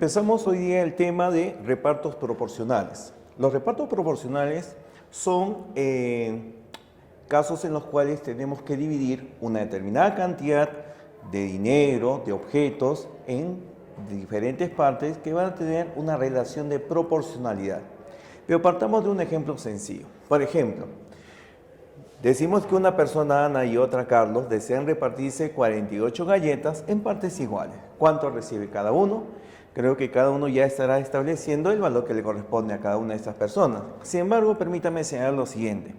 Empezamos hoy día el tema de repartos proporcionales. Los repartos proporcionales son casos en los cuales tenemos que dividir una determinada cantidad de dinero, de objetos, en diferentes partes que van a tener una relación de proporcionalidad. Pero partamos de un ejemplo sencillo. Por ejemplo, decimos que una persona, Ana, y otra, Carlos, desean repartirse 48 galletas en partes iguales. ¿Cuánto recibe cada uno? Creo que cada uno ya estará estableciendo el valor que le corresponde a cada una de estas personas. Sin embargo, permítame señalar lo siguiente.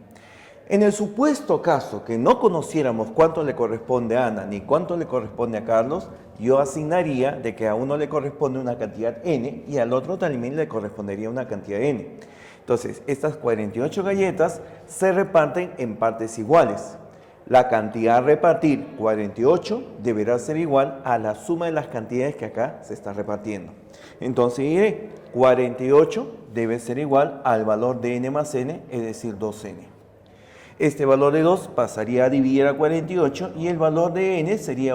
En el supuesto caso que no conociéramos cuánto le corresponde a Ana ni cuánto le corresponde a Carlos, yo asignaría de que a uno le corresponde una cantidad n y al otro también le correspondería una cantidad n. Entonces, estas 48 galletas se reparten en partes iguales. La cantidad a repartir, 48, deberá ser igual a la suma de las cantidades que acá se está repartiendo. Entonces diré, 48 debe ser igual al valor de n más n, es decir, 2n. Este valor de 2 pasaría a dividir a 48 y el valor de n sería,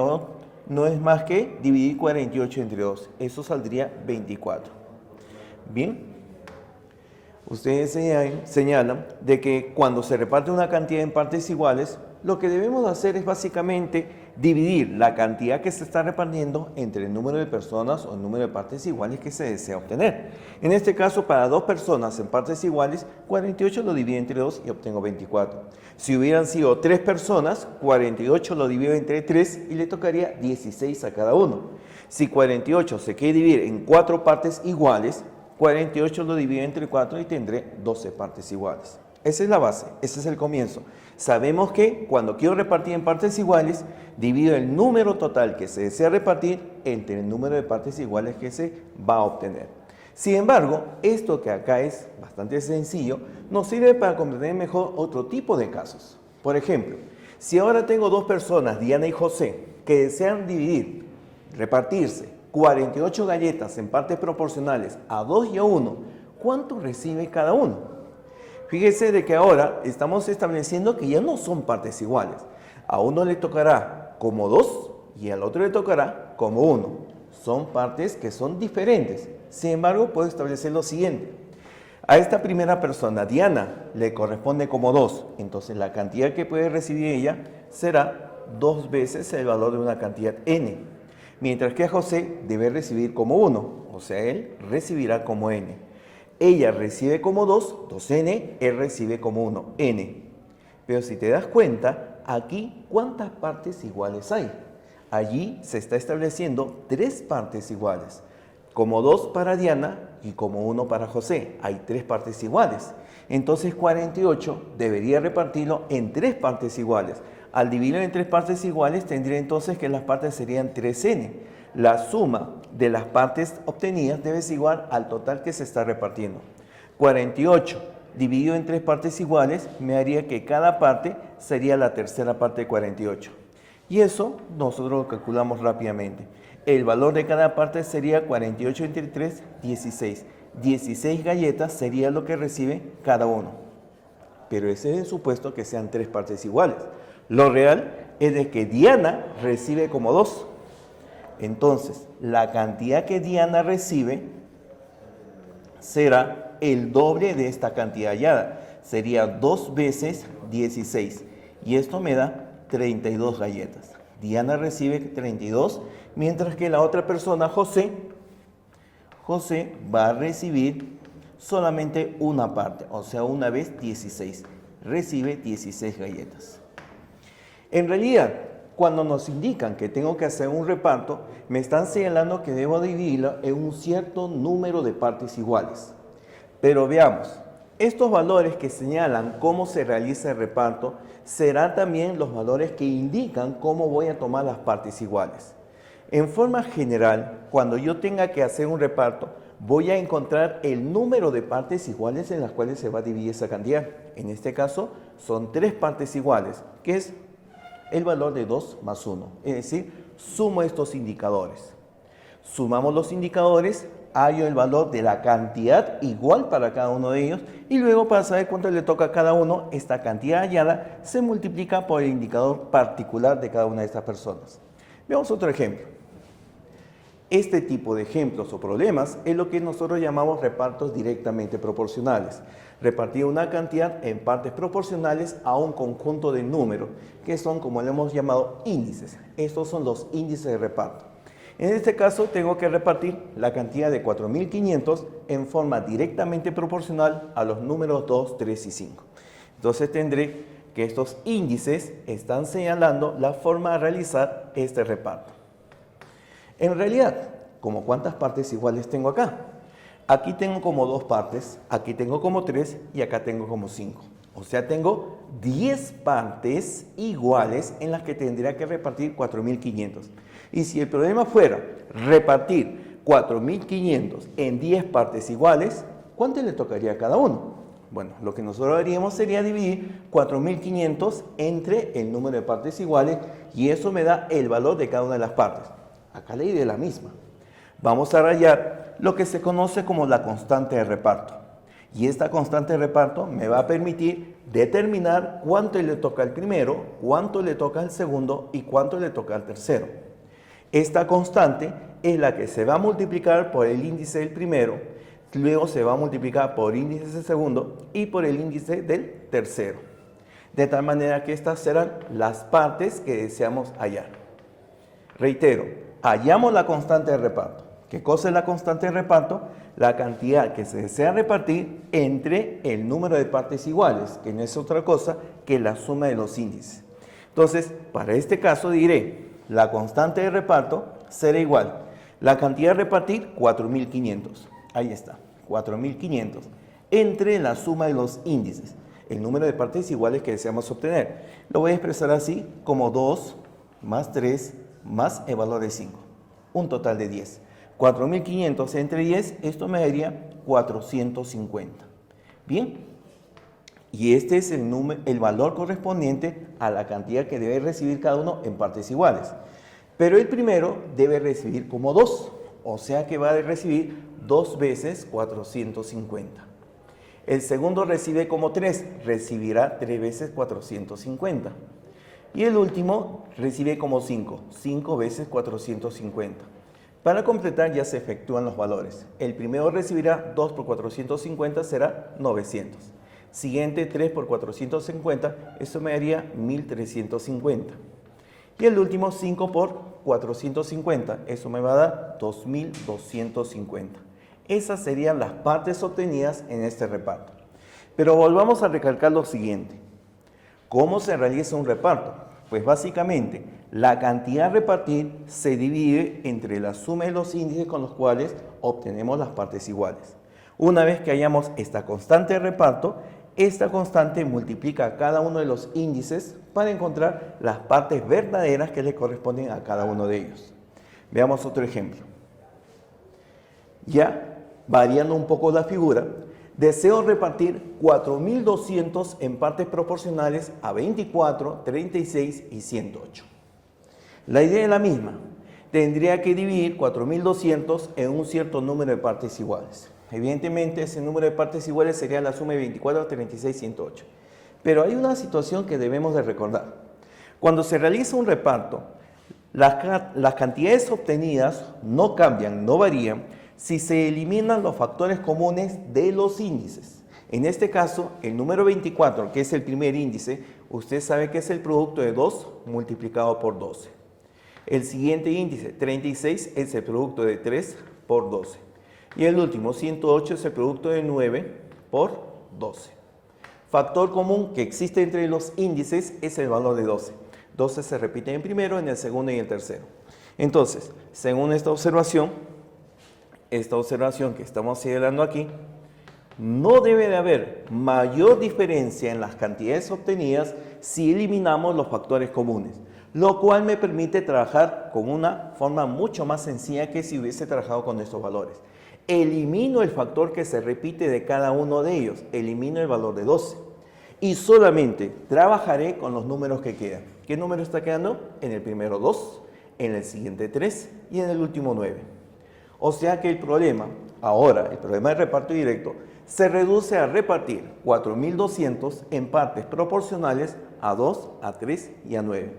no es más que dividir 48 entre 2. Eso saldría 24. Bien. Ustedes señalan de que cuando se reparte una cantidad en partes iguales, lo que debemos hacer es básicamente dividir la cantidad que se está repartiendo entre el número de personas o el número de partes iguales que se desea obtener. En este caso, para 2 personas en partes iguales, 48 lo divido entre 2 y obtengo 24. Si hubieran sido 3 personas, 48 lo divido entre 3 y le tocaría 16 a cada uno. Si 48 se quiere dividir en 4 partes iguales, 48 lo divido entre 4 y tendré 12 partes iguales. Esa es la base, ese es el comienzo. Sabemos que cuando quiero repartir en partes iguales, divido el número total que se desea repartir entre el número de partes iguales que se va a obtener. Sin embargo, esto que acá es bastante sencillo, nos sirve para comprender mejor otro tipo de casos. Por ejemplo, si ahora tengo 2 personas, Diana y José, que desean repartirse 48 galletas en partes proporcionales a 2 y a 1, ¿cuánto recibe cada uno? Fíjese de que ahora estamos estableciendo que ya no son partes iguales. A uno le tocará como 2 y al otro le tocará como 1. Son partes que son diferentes. Sin embargo, puedo establecer lo siguiente. A esta primera persona, Diana, le corresponde como 2. Entonces la cantidad que puede recibir ella será 2 veces el valor de una cantidad n. Mientras que a José debe recibir como 1. O sea, él recibirá como n. Ella recibe como 2, 2n, él recibe como 1, n. Pero si te das cuenta, aquí, ¿cuántas partes iguales hay? Allí se está estableciendo 3 partes iguales. Como 2 para Diana y como 1 para José. Hay 3 partes iguales. Entonces 48 debería repartirlo en 3 partes iguales. Al dividirlo en 3 partes iguales, tendría entonces que las partes serían 3n. La suma de las partes obtenidas debe ser igual al total que se está repartiendo. 48 dividido en 3 partes iguales me haría que cada parte sería la tercera parte de 48. Y eso nosotros lo calculamos rápidamente. El valor de cada parte sería 48 entre 3, 16. 16 galletas sería lo que recibe cada uno. Pero ese es el supuesto que sean 3 partes iguales. Lo real es de que Diana recibe como 2. Entonces, la cantidad que Diana recibe será el doble de esta cantidad hallada. Sería 2 veces 16. Y esto me da 32 galletas. Diana recibe 32, mientras que la otra persona, José va a recibir solamente una parte. O sea, una vez 16. Recibe 16 galletas. En realidad, cuando nos indican que tengo que hacer un reparto, me están señalando que debo dividirlo en un cierto número de partes iguales. Pero veamos, estos valores que señalan cómo se realiza el reparto serán también los valores que indican cómo voy a tomar las partes iguales. En forma general, cuando yo tenga que hacer un reparto, voy a encontrar el número de partes iguales en las cuales se va a dividir esa cantidad. En este caso, son 3 partes iguales, que es el valor de 2 más 1, es decir, sumo estos indicadores. Sumamos los indicadores, hallo el valor de la cantidad igual para cada uno de ellos y luego para saber cuánto le toca a cada uno, esta cantidad hallada se multiplica por el indicador particular de cada una de estas personas. Veamos otro ejemplo. Este tipo de ejemplos o problemas es lo que nosotros llamamos repartos directamente proporcionales. Repartir una cantidad en partes proporcionales a un conjunto de números, que son, como le hemos llamado, índices. Estos son los índices de reparto. En este caso, tengo que repartir la cantidad de 4.500 en forma directamente proporcional a los números 2, 3 y 5. Entonces, tendré que estos índices están señalando la forma de realizar este reparto. En realidad, ¿como cuántas partes iguales tengo acá? Aquí tengo como 2 partes, aquí tengo como 3 y acá tengo como 5. O sea, tengo 10 partes iguales en las que tendría que repartir 4.500. Y si el problema fuera repartir 4.500 en 10 partes iguales, ¿cuánto le tocaría a cada uno? Bueno, lo que nosotros haríamos sería dividir 4.500 entre el número de partes iguales y eso me da el valor de cada una de las partes. Acá la idea es la misma. Vamos a hallar lo que se conoce como la constante de reparto. Y esta constante de reparto me va a permitir determinar cuánto le toca al primero, cuánto le toca al segundo y cuánto le toca al tercero. Esta constante es la que se va a multiplicar por el índice del primero, luego se va a multiplicar por el índice del segundo y por el índice del tercero. De tal manera que estas serán las partes que deseamos hallar. Reitero, hallamos la constante de reparto. ¿Qué cosa es la constante de reparto? La cantidad que se desea repartir entre el número de partes iguales, que no es otra cosa que la suma de los índices. Entonces, para este caso diré, la constante de reparto será igual. La cantidad de repartir, 4.500. Ahí está, 4.500. Entre la suma de los índices, el número de partes iguales que deseamos obtener. Lo voy a expresar así como 2 más 3 más el valor de 5. Un total de 10. 4.500 entre 10, esto me daría 450. Bien, y este es el valor correspondiente a la cantidad que debe recibir cada uno en partes iguales. Pero el primero debe recibir como 2, o sea que va a recibir 2 veces 450. El segundo recibe como 3, recibirá 3 veces 450. Y el último recibe como 5, 5 veces 450. Para completar ya se efectúan los valores. El primero recibirá 2 por 450, será 900. Siguiente 3 por 450, eso me daría 1350. Y el último 5 por 450, eso me va a dar 2250. Esas serían las partes obtenidas en este reparto. Pero volvamos a recalcar lo siguiente. ¿Cómo se realiza un reparto? Pues básicamente, la cantidad a repartir se divide entre la suma de los índices con los cuales obtenemos las partes iguales. Una vez que hayamos esta constante de reparto, esta constante multiplica cada uno de los índices para encontrar las partes verdaderas que le corresponden a cada uno de ellos. Veamos otro ejemplo. Ya variando un poco la figura, deseo repartir 4.200 en partes proporcionales a 24, 36 y 108. La idea es la misma. Tendría que dividir 4.200 en un cierto número de partes iguales. Evidentemente, ese número de partes iguales sería la suma de 24, 36 y 108. Pero hay una situación que debemos de recordar. Cuando se realiza un reparto, las cantidades obtenidas no cambian, no varían, si se eliminan los factores comunes de los índices. En este caso, el número 24, que es el primer índice, usted sabe que es el producto de 2 multiplicado por 12. El siguiente índice, 36, es el producto de 3 por 12. Y el último, 108, es el producto de 9 por 12. Factor común que existe entre los índices es el valor de 12. 12 se repite en el primero, en el segundo y en el tercero. Entonces, según esta observación que estamos señalando aquí, no debe de haber mayor diferencia en las cantidades obtenidas si eliminamos los factores comunes, lo cual me permite trabajar con una forma mucho más sencilla que si hubiese trabajado con estos valores. Elimino el factor que se repite de cada uno de ellos, elimino el valor de 12 y solamente trabajaré con los números que quedan. ¿Qué número está quedando? En el primero 2, en el siguiente 3 y en el último 9. O sea que el problema de reparto directo, se reduce a repartir 4.200 en partes proporcionales a 2, a 3 y a 9.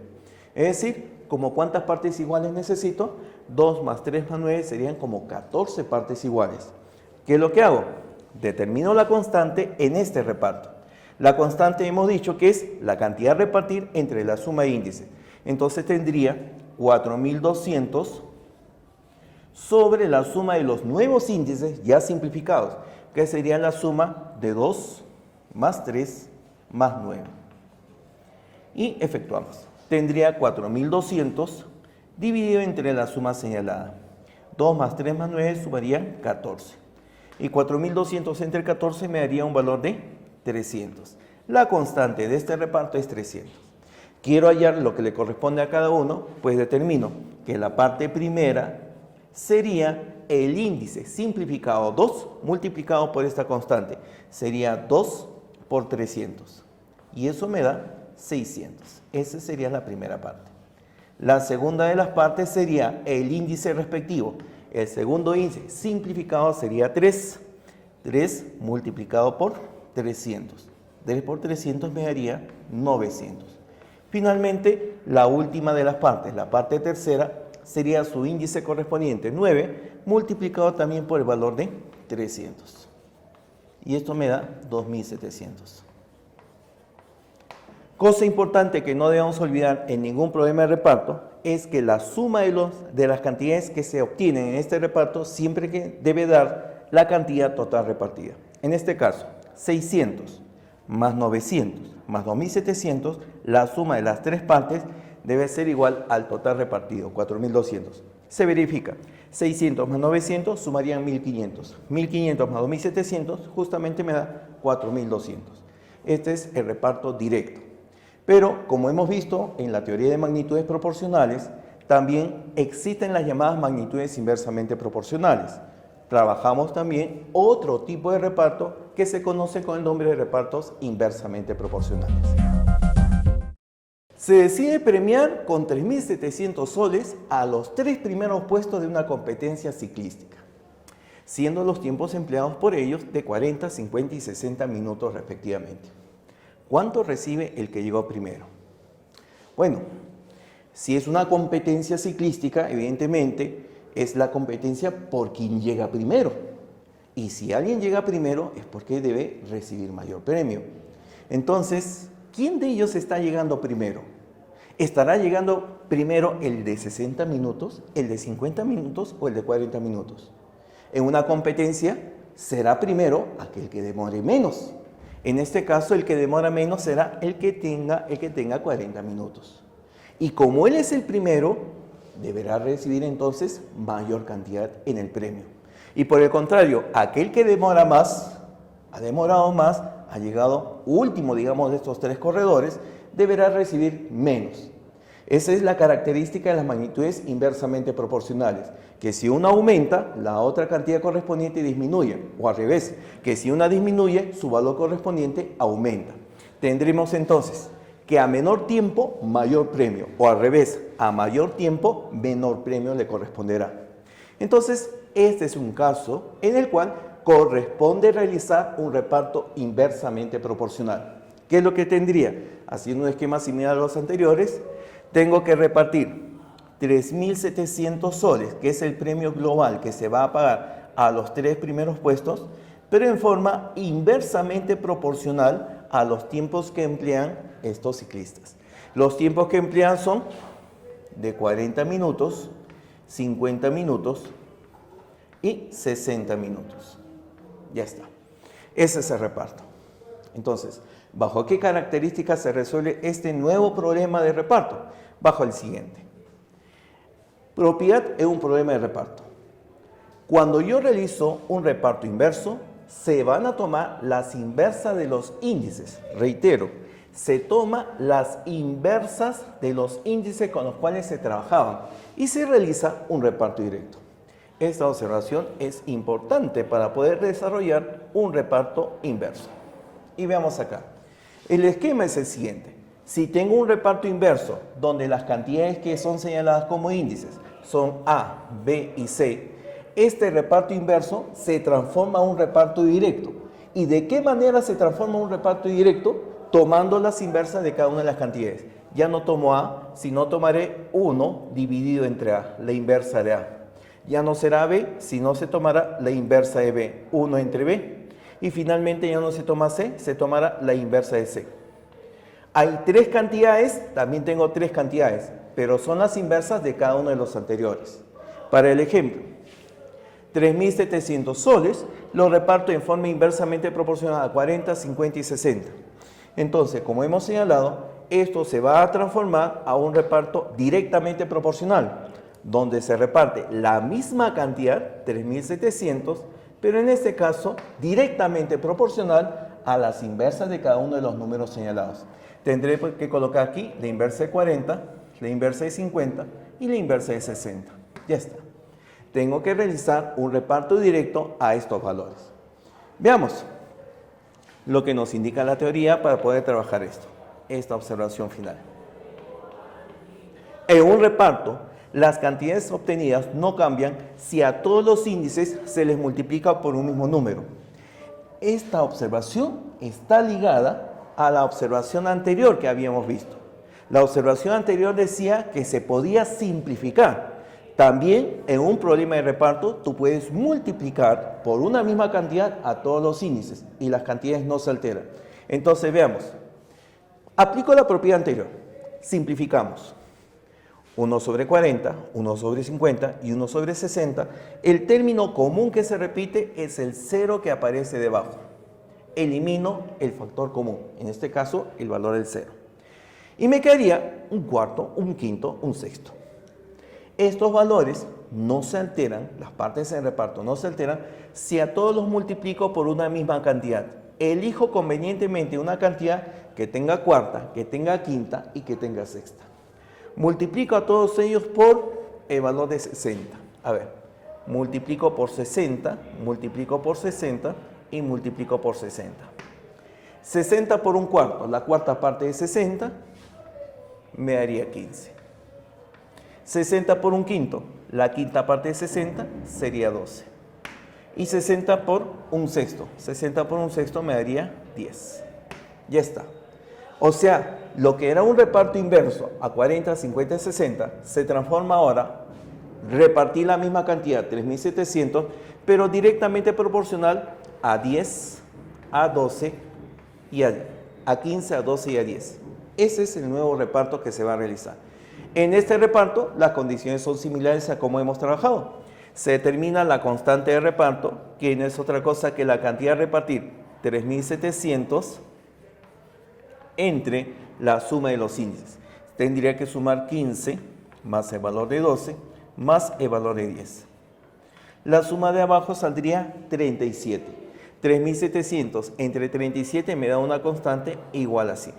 Es decir, ¿como cuántas partes iguales necesito? 2 más 3 más 9 serían como 14 partes iguales. ¿Qué es lo que hago? Determino la constante en este reparto. La constante hemos dicho que es la cantidad a repartir entre la suma de índices. Entonces tendría 4200 sobre la suma de los nuevos índices ya simplificados, que sería la suma de 2 más 3 más 9. Y efectuamos. Tendría 4200 dividido entre la suma señalada. 2 más 3 más 9 sumarían 14. Y 4200 entre 14 me daría un valor de 300. La constante de este reparto es 300. Quiero hallar lo que le corresponde a cada uno, pues determino que la parte primera sería el índice simplificado 2 multiplicado por esta constante. Sería 2 por 300. Y eso me da 600. Esa sería la primera parte. La segunda de las partes sería el índice respectivo. El segundo índice simplificado sería 3. 3 multiplicado por 300. 3 por 300 me daría 900. Finalmente, la última de las partes, la parte tercera, sería su índice correspondiente 9 multiplicado también por el valor de 300. Y esto me da 2700. Cosa importante que no debemos olvidar en ningún problema de reparto es que la suma de las cantidades que se obtienen en este reparto siempre que debe dar la cantidad total repartida. En este caso, 600 más 900 más 2700, la suma de las tres partes debe ser igual al total repartido, 4200. Se verifica. 600 más 900 sumarían 1500. 1500 más 2700 justamente me da 4200. Este es el reparto directo. Pero, como hemos visto en la teoría de magnitudes proporcionales, también existen las llamadas magnitudes inversamente proporcionales. Trabajamos también otro tipo de reparto que se conoce con el nombre de repartos inversamente proporcionales. Se decide premiar con 3.700 soles a los 3 primeros puestos de una competencia ciclística, siendo los tiempos empleados por ellos de 40, 50 y 60 minutos respectivamente. ¿Cuánto recibe el que llegó primero? Bueno, si es una competencia ciclística, evidentemente es la competencia por quien llega primero. Y si alguien llega primero es porque debe recibir mayor premio. Entonces, ¿quién de ellos está llegando primero? ¿Estará llegando primero el de 60 minutos, el de 50 minutos o el de 40 minutos? En una competencia será primero aquel que demore menos. En este caso, el que demora menos será el que tenga 40 minutos. Y como él es el primero, deberá recibir entonces mayor cantidad en el premio. Y por el contrario, aquel que demora más, ha demorado más, ha llegado último, digamos, de estos 3 corredores, deberá recibir menos. Esa es la característica de las magnitudes inversamente proporcionales, que si una aumenta, la otra cantidad correspondiente disminuye, o al revés, que si una disminuye, su valor correspondiente aumenta. Tendremos entonces que a menor tiempo, mayor premio, o al revés, a mayor tiempo, menor premio le corresponderá. Entonces, este es un caso en el cual corresponde realizar un reparto inversamente proporcional. ¿Qué es lo que tendría? Haciendo un esquema similar a los anteriores, tengo que repartir 3.700 soles, que es el premio global que se va a pagar a los 3 primeros puestos, pero en forma inversamente proporcional a los tiempos que emplean estos ciclistas. Los tiempos que emplean son de 40 minutos, 50 minutos y 60 minutos. Ya está. Ese es el reparto. Entonces, ¿bajo qué características se resuelve este nuevo problema de reparto? Bajo el siguiente. Propiedad es un problema de reparto. Cuando yo realizo un reparto inverso, se van a tomar las inversas de los índices. Reitero, se toma las inversas de los índices con los cuales se trabajaban y se realiza un reparto directo. Esta observación es importante para poder desarrollar un reparto inverso. Y veamos acá. El esquema es el siguiente. Si tengo un reparto inverso donde las cantidades que son señaladas como índices son A, B y C, este reparto inverso se transforma en un reparto directo. ¿Y de qué manera se transforma en un reparto directo? Tomando las inversas de cada una de las cantidades. ya no tomo A, sino tomaré 1 dividido entre A, la inversa de A. Ya no será B, sino se tomará la inversa de B, 1 entre B. Y finalmente ya no se toma C, se tomará la inversa de C. Hay 3 cantidades, también tengo 3 cantidades, pero son las inversas de cada uno de los anteriores. Para el ejemplo, 3.700 soles lo reparto en forma inversamente proporcional a 40, 50 y 60. Entonces, como hemos señalado, esto se va a transformar a un reparto directamente proporcional, donde se reparte la misma cantidad, 3.700, pero en este caso directamente proporcional a las inversas de cada uno de los números señalados. Tendré que colocar aquí la inversa de 40, la inversa de 50 y la inversa de 60. Ya está. Tengo que realizar un reparto directo a estos valores. Veamos lo que nos indica la teoría para poder trabajar esto, esta observación final. En un reparto, las cantidades obtenidas no cambian si a todos los índices se les multiplica por un mismo número. Esta observación está ligada a la observación anterior que habíamos visto. La observación anterior decía que se podía simplificar. También en un problema de reparto tú puedes multiplicar por una misma cantidad a todos los índices y las cantidades no se alteran. Entonces veamos, aplico la propiedad anterior, simplificamos. 1 sobre 40, 1 sobre 50 y 1 sobre 60. El término común que se repite es el 0 que aparece debajo. Elimino el factor común, en este caso el valor del 0. Y me quedaría un cuarto, un quinto, un sexto. Estos valores no se alteran, las partes en reparto no se alteran si a todos los multiplico por una misma cantidad. Elijo convenientemente una cantidad que tenga cuarta, que tenga quinta y que tenga sexta. Multiplico a todos ellos por el valor de 60. A ver, multiplico por 60, multiplico por 60 y multiplico por 60. 60 por un cuarto, la cuarta parte de 60 me daría 15. 60 por un quinto, la quinta parte de 60 sería 12. Y 60 por un sexto, 60 por un sexto me daría 10. Ya está. O sea, lo que era un reparto inverso a 40, 50 y 60 se transforma ahora, repartir la misma cantidad, 3.700, pero directamente proporcional a 10, a 12 y a 15, a 12 y a 10. Ese es el nuevo reparto que se va a realizar. En este reparto, las condiciones son similares a como hemos trabajado. Se determina la constante de reparto, que no es otra cosa que la cantidad a repartir, 3.700, entre la suma de los índices. Tendría que sumar 15 más el valor de 12 más el valor de 10. La suma de abajo saldría 37. 3.700 entre 37 me da una constante igual a 100.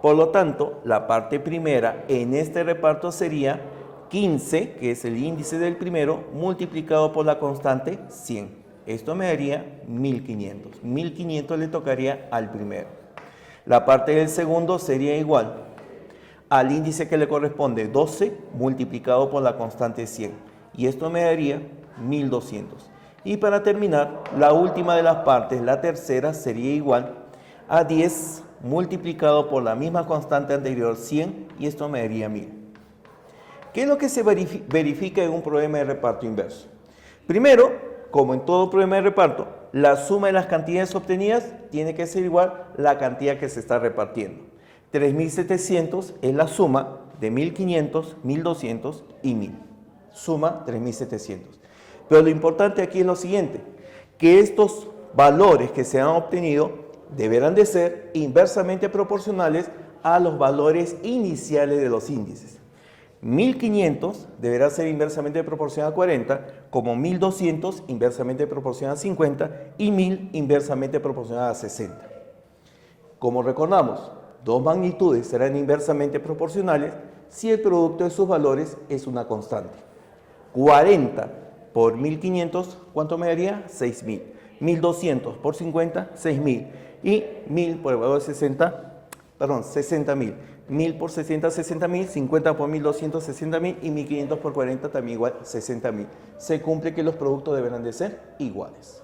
Por lo tanto, la parte primera en este reparto sería 15, que es el índice del primero, multiplicado por la constante 100. Esto me daría 1.500. 1.500 le tocaría al primero. La parte del segundo sería igual al índice que le corresponde 12 multiplicado por la constante 100. Y esto me daría 1.200. Y para terminar, la última de las partes, la tercera, sería igual a 10 multiplicado por la misma constante anterior, 100, y esto me daría 1.000. ¿Qué es lo que se verifica en un problema de reparto inverso? Primero, como en todo problema de reparto, la suma de las cantidades obtenidas tiene que ser igual a la cantidad que se está repartiendo. 3.700 es la suma de 1.500, 1.200 y 1.000. Suma 3.700. Pero lo importante aquí es lo siguiente, que estos valores que se han obtenido deberán de ser inversamente proporcionales a los valores iniciales de los índices. 1.500 deberá ser inversamente proporcional a 40, como 1.200 inversamente proporcional a 50 y 1.000 inversamente proporcional a 60. Como recordamos, dos magnitudes serán inversamente proporcionales si el producto de sus valores es una constante. 40 por 1.500, ¿cuánto me daría? 6.000. 1.200 por 50, 6.000. Y 1.000 por el valor de 60.000. 1.000 por 60, 60.000. 50 por 1.200, 60.000. Y 1.500 por 40 también igual, 60.000. Se cumple que los productos deberán de ser iguales.